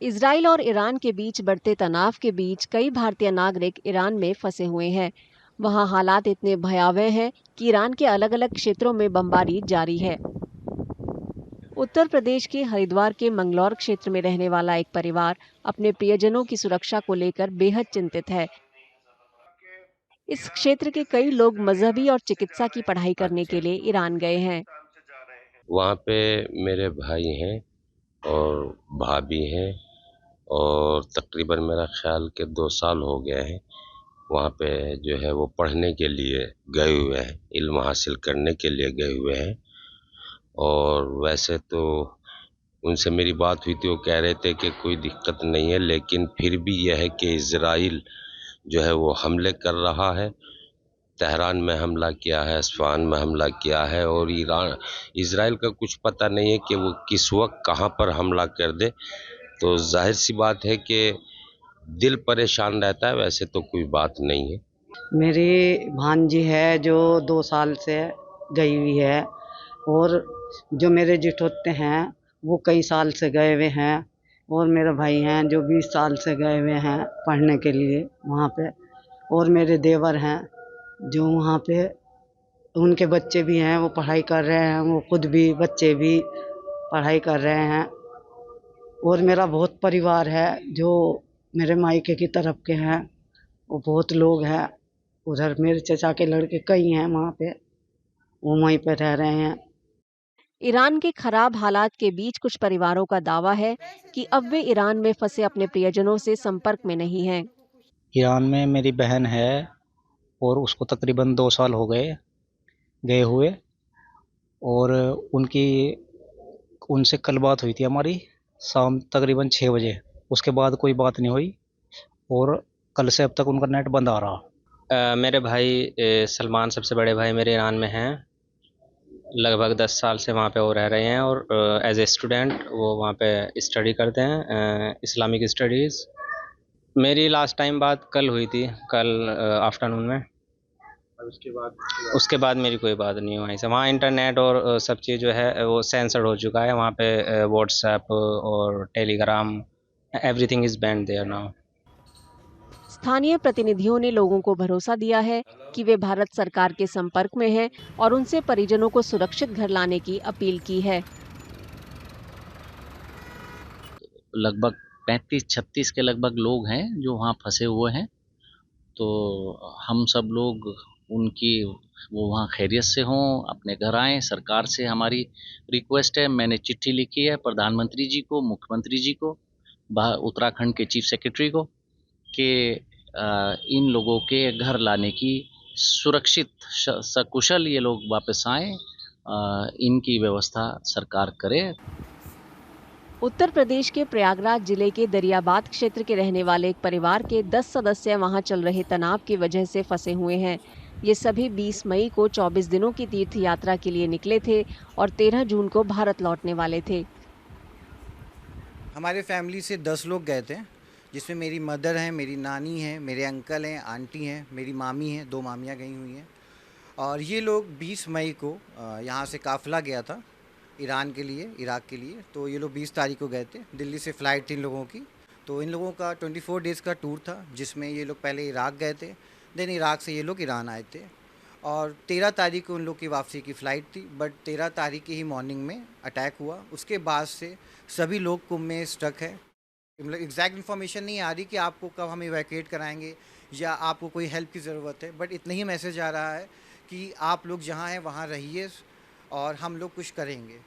Israel और Iran के बीच बढ़ते तनाव के बीच कई भारतीय नागरिक ईरान में फंसे हुए हैं। वहां हालात इतने भयावह हैं कि ईरान के अलग-अलग क्षेत्रों में बमबारी जारी है। उत्तर प्रदेश के हरिद्वार के मंगलौर क्षेत्र में रहने वाला एक परिवार अपने प्रियजनों की सुरक्षा को लेकर बेहद चिंतित है। इस क्षेत्र के कई लोग मजहबी और चिकित्सा की पढ़ाई करने के अच्छा, लिए ईरान गए हैं। वहाँ पे मेरे भाई हैं और भाभी हैं और तकरीबन मेरा ख्याल के 2 साल हो गए हैं। वहाँ पे जो है वो पढ़ने के लिए गए हुए हैं, इल्म हासिल करने के लिए गए हुए हैं। और वैसे तो उनसे मेरी बात हुई थी, वो कह रहे थे कि कोई दिक्कत नहीं है, लेकिन फिर भी यह है कि इजराइल जो है वो हमले कर रहा है। तेहरान में हमला किया है, इस्फहान में हमला किया है और ईरान इजराइल का कुछ पता नहीं है कि वो किस वक्त कहाँ पर हमला कर दे। तो जाहिर सी बात है कि दिल परेशान रहता है, वैसे तो कोई बात नहीं है। मेरी भांजी है जो 2 साल से गई हुई है। और जो मेरे जिठोते हैं वो कई साल से गए हुए हैं। और मेरे भाई हैं जो 20 साल से गए हुए हैं पढ़ने के लिए वहाँ पे। और मेरे देवर हैं जो वहाँ पे, उनके बच्चे भी हैं, वो पढ़ाई कर रहे हैं, वो खुद भी बच्चे भी पढ़ाई कर रहे हैं। और मेरा बहुत परिवार है जो मेरे मायके की तरफ के हैं, वो बहुत लोग हैं। उधर मेरे चचा के लड़के कई हैं वहाँ पे, वो वहीं पे रह रहे हैं। ईरान के खराब हालात के बीच कुछ परिवारों का दावा है कि अब वे ईरान में फंसे अपने प्रियजनों से संपर्क में नहीं हैं। ईरान में मेरी बहन है और उसको तकरीबन 2 साल हो गए गए हुए। और उनकी उनसे कल बात हुई थी हमारी, शाम तकरीबन 6 बजे। उसके बाद कोई बात नहीं हुई और कल से अब तक उनका नेट बंद आ रहा। मेरे भाई सलमान सबसे बड़े भाई मेरे ईरान में हैं। लगभग 10 साल से वहाँ पे वो रह रहे हैं और एज ए स्टूडेंट वो वहाँ पे स्टडी करते हैं, इस्लामिक स्टडीज़। मेरी लास्ट टाइम बात कल हुई थी, कल आफ्टरनून में। उसके बाद मेरी कोई बात नहीं हुई वहीं से। वहाँ इंटरनेट और सब चीज़ जो है वो सेंसर्ड हो चुका है। वहाँ पे व्हाट्सएप और Telegram, everything is banned there now. स्थानीय प्रतिनिधियों ने लोगों को भरोसा दिया है कि वे भारत सरकार के संपर्क में हैं और उनसे परिजनों को सुरक्षित घर लाने की अपील की है। लगभग 35-36 के लगभग लोग हैं जो वहाँ फंसे हुए हैं। तो हम सब लोग उनकी वो वहाँ खैरियत से हों, अपने घर आएँ। सरकार से हमारी रिक्वेस्ट है, मैंने चिट्ठी लिखी है प्रधानमंत्री जी को, मुख्यमंत्री जी को, उत्तराखंड के चीफ सेक्रेटरी को, कि इन लोगों के घर लाने की सुरक्षित सकुशल ये लोग वापस आएँ, इनकी व्यवस्था सरकार करे। उत्तर प्रदेश के प्रयागराज जिले के दरियाबाद क्षेत्र के रहने वाले एक परिवार के 10 सदस्य वहां चल रहे तनाव की वजह से फंसे हुए हैं। ये सभी 20 मई को 24 दिनों की तीर्थ यात्रा के लिए निकले थे और 13 जून को भारत लौटने वाले थे। हमारे फैमिली से 10 लोग गए थे, जिसमें मेरी मदर है, मेरी नानी है, मेरे अंकल हैं, आंटी हैं, मेरी मामी हैं, 2 मामियाँ गई हुई हैं। और ये लोग 20 मई को यहाँ से काफ़िला गया था ईरान के लिए, इराक़ के लिए। तो ये लोग 20 तारीख को गए थे। दिल्ली से फ़्लाइट थी इन लोगों की। तो इन लोगों का 24 डेज़ का टूर था, जिसमें ये लोग पहले इराक़ गए थे, देन इराक़ से ये लोग ईरान आए थे। और 13 तारीख को उन लोग की वापसी की फ़्लाइट थी, बट 13 तारीख की ही मॉर्निंग में अटैक हुआ। उसके बाद से सभी लोग कुंभ में स्टक है। मतलब एग्जैक्ट इन्फॉर्मेशन नहीं आ रही कि आपको कब हम इवैक्यूएट कराएंगे या आपको कोई हेल्प की ज़रूरत है, बट इतना ही मैसेज आ रहा है कि आप लोग जहाँ हैं वहाँ रहिए और हम लोग कुछ करेंगे।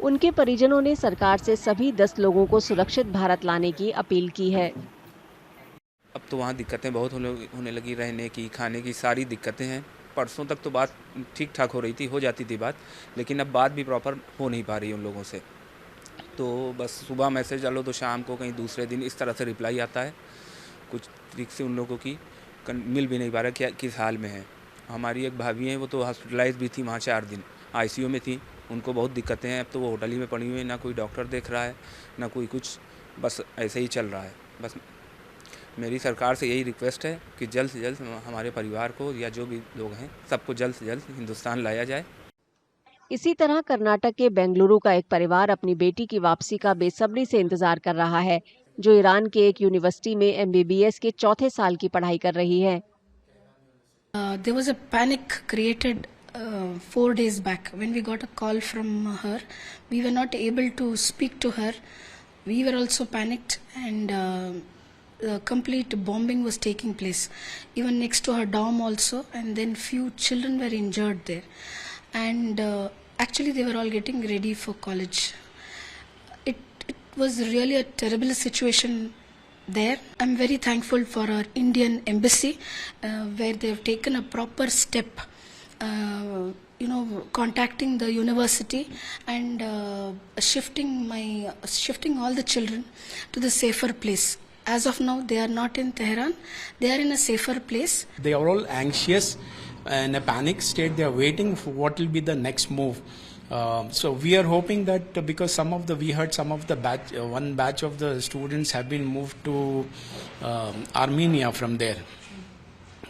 उनके परिजनों ने सरकार से सभी 10 लोगों को सुरक्षित भारत लाने की अपील की है। अब तो वहाँ दिक्कतें बहुत होने लगी, रहने की, खाने की सारी दिक्कतें हैं। परसों तक तो बात ठीक ठाक हो रही थी, हो जाती थी बात, लेकिन अब बात भी प्रॉपर हो नहीं पा रही है उन लोगों से। तो बस सुबह मैसेज डालो तो शाम को कहीं दूसरे दिन इस तरह से रिप्लाई आता है। कुछ तरीक से उन लोगों की मिल भी नहीं पा रहा क्या किस हाल में है। हमारी एक भाभी हैं, वो तो हॉस्पिटलाइज भी थी वहाँ 4 दिन आईसीयू में थी। उनको बहुत दिक्कतें हैं। अब तो वो होटल ही में पड़ी हुई है, ना कोई डॉक्टर देख रहा है ना कोई कुछ, बस ऐसे ही चल रहा है। बस मेरी सरकार से यही रिक्वेस्ट है कि जल्द से जल्द हमारे परिवार को या जो भी लोग हैं सबको जल्द से जल्द हिंदुस्तान लाया जाए। इसी तरह कर्नाटक के बेंगलुरु का एक परिवार अपनी बेटी की वापसी का बेसब्री से इंतजार कर रहा है, जो ईरान के एक यूनिवर्सिटी में MBBS के चौथे साल की पढ़ाई कर रही है। There was a panic created 4 days back when we got a call from her. We were not able to speak to her. We were also panicked, and complete bombing was taking place, even next to her dorm also, and then few children were injured there, and actually they were all getting ready for college. It was really a terrible situation there. I'm very thankful for our Indian embassy, where they have taken a proper step, contacting the university and shifting all the children to the safer place. As of now, they are not in Tehran. They are in a safer place. They are all anxious, in a panic state. They are waiting for what will be the next move. So we are hoping that because we heard some of the one batch of the students have been moved to Armenia from there.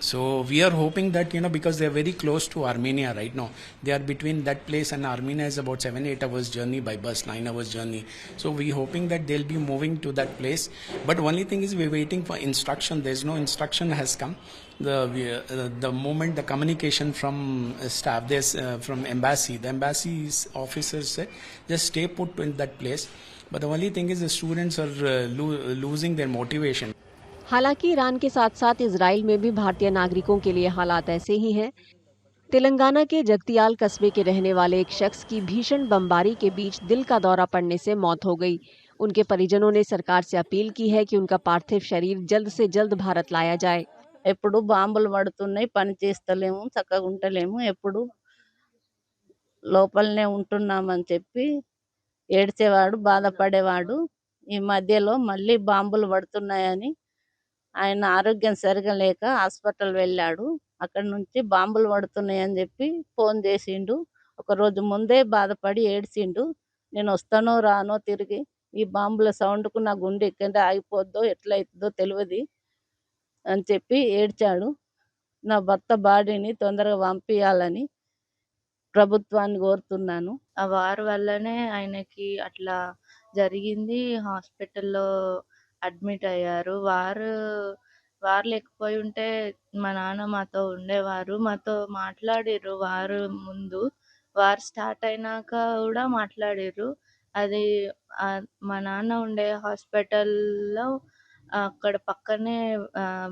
So we are hoping that, because they are very close to Armenia right now. They are between that place and Armenia is about 7-8 hours journey by bus, 9 hours journey. So we hoping that they'll be moving to that place. But only thing is we're waiting for instruction. There's no instruction has come. The moment the communication from staff, there's from embassy, the embassy's officers said just stay put in that place. But the only thing is the students are losing their motivation. हालांकि Iran के साथ साथ Israel में भी भारतीय नागरिकों के लिए हालात ऐसे ही हैं। तेलंगाना के जगतियाल कस्बे के रहने वाले एक शख्स की भीषण बमबारी के बीच दिल का दौरा पड़ने से मौत हो गई। उनके परिजनों ने सरकार से अपील की है कि उनका पार्थिव शरीर जल्द से जल्द भारत लाया जाए। ఎప్పుడు బాంబులు పడుతున్నాయి, పని చేస్తలేము, చక్కగా ఉంటలేము, ఎప్పుడు లోపలనే ఉంటున్నామని చెప్పి ఏడ్చేవాడు, బాధపడేవాడు. ఈ మధ్యలో మళ్ళీ బాంబులు పడుతున్నాయని ఆయన ఆరోగ్యం సరిగా లేక హాస్పిటల్ వెళ్ళాడు. అక్కడ నుంచి బాంబులు పడుతున్నాయని చెప్పి ఫోన్ చేసిండు. ఒక రోజు ముందే బాధపడి ఏడ్చిండు. నేను వస్తానో రానో తిరిగి, ఈ బాంబుల సౌండ్కు నా గుండె ఎక్కడ ఆగిపోద్దో ఎట్లయితుందో తెలియదు అని చెప్పి ఏడ్చాడు. నా భర్త బాడీని తొందరగా పంపించాలని ప్రభుత్వాన్ని కోరుతున్నాను. ఆ వార్ వల్లనే ఆయనకి అట్లా జరిగింది. హాస్పిటల్లో అడ్మిట్ అయ్యారు. వార్ లేకపోయి ఉంటే మా నాన్న మాతో ఉండేవారు. మాతో మాట్లాడిర్రు వార్ ముందు. వార్ స్టార్ట్ అయినాక కూడా మాట్లాడిర్రు. అది మా నాన్న ఉండే హాస్పిటల్లో అక్కడ పక్కనే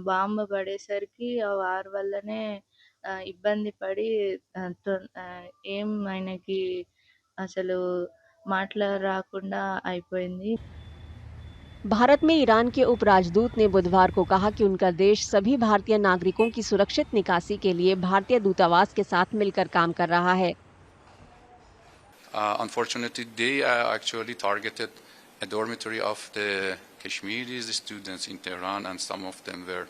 బాంబు పడేసరికి ఆ వార్ వల్లనే ఇబ్బంది పడి ఏం ఆయనకి అసలు రాకుండా అయిపోయింది. भारत में ईरान के उपराजदूत ने बुधवार को कहा कि उनका देश सभी भारतीय नागरिकों की सुरक्षित निकासी के लिए भारतीय दूतावास के साथ मिलकर काम कर रहा है। Unfortunately, they actually targeted a dormitory of the Kashmiri students in Tehran, and some of them were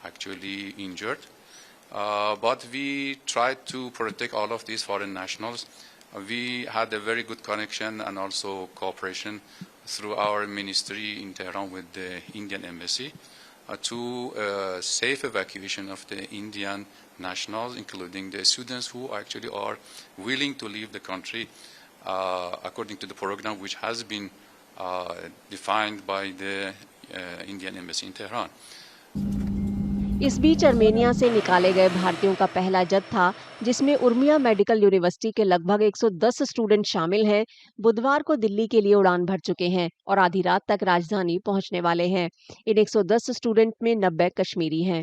actually injured. But we tried to protect all of these foreign nationals. We had a very good connection and also cooperation through our ministry in Tehran with the Indian embassy to safe evacuation of the Indian nationals, including the students who actually are willing to leave the country according to the program which has been defined by the Indian embassy in Tehran. इस बीच Armenia से निकाले गए भारतीयों का पहला जत्था, जिसमें Urmia medical university के लगभग 110 स्टूडेंट शामिल हैं, बुधवार को दिल्ली के लिए उड़ान भर चुके हैं और आधी रात तक राजधानी पहुंचने वाले हैं। इन 110 स्टूडेंट में 90 कश्मीरी हैं।